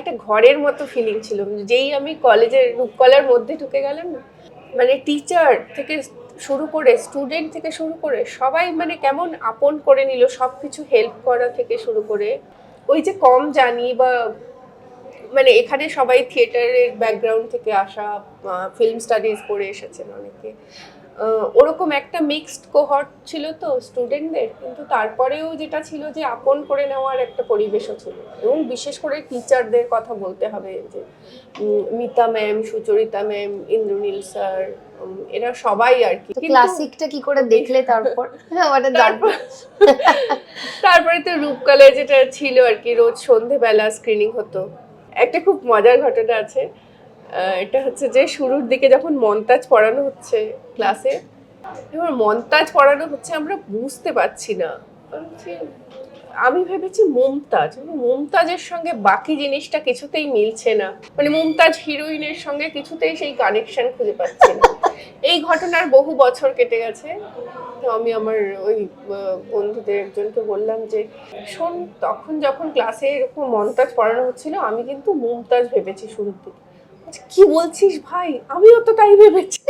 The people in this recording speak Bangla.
একটা ঘরের মতো ফিলিং ছিল। যেই আমি কলেজের রূপকলার মধ্যে ঢুকে গেলাম না, মানে টিচার থেকে শুরু করে স্টুডেন্ট থেকে শুরু করে সবাই মানে কেমন আপন করে নিল, সবকিছু হেল্প করা থেকে শুরু করে। ওই যে কম জানি বা মানে এখানে সবাই থিয়েটারের ব্যাকগ্রাউন্ড থেকে আসা, ফিল্ম স্টাডিজ পড়ে এসেছেন অনেকে, ওরকম একটা মিক্সড কোহর্ট ছিল তো স্টুডেন্টদের, কিন্তু তারপরেও যেটা ছিল যে আপন করে নেওয়ার একটা পরিবেশও ছিল। এবং বিশেষ করে টিচারদের কথা বলতে হবে, যে Mita ma'am, Sucharita ma'am, Indranil sir, এরা সবাই আর কি। কিন্তু ক্লাসিকটা কি করে দেখলে তারপর? মানে তারপর তারপরে তো রূপকলা যেটা ছিল আর কি, রোজ সন্ধেবেলা স্ক্রিনিং হতো। একটা খুব মজার ঘটনা আছে, এটা হচ্ছে যে শুরুর দিকে যখন মন্তাজ পড়ানো হচ্ছে ক্লাসে, এবার মন্তাজ পড়ানো হচ্ছে আমরা বুঝতে পারছি না, আমি ভেবেছি মুমতাজ, মুমতাজের সঙ্গে বাকি জিনিসটা কিছুতেই মিলছে না, মানে মুমতাজ হিরোইনের সঙ্গে কিছুতেই সেই কানেকশন খুঁজে পাচ্ছি না। এই ঘটনার বহু বছর কেটে গেছে। তো আমি আমার ওই বন্ধুদের একজনকে বললাম যে শোন, তখন যখন ক্লাসে এরকম মন্তাজ পড়ানো হচ্ছিল আমি কিন্তু মুমতাজ ভেবেছি শুরুর দিকে। কি বলছিস ভাই, আমিও তো তাই ভেবেছি।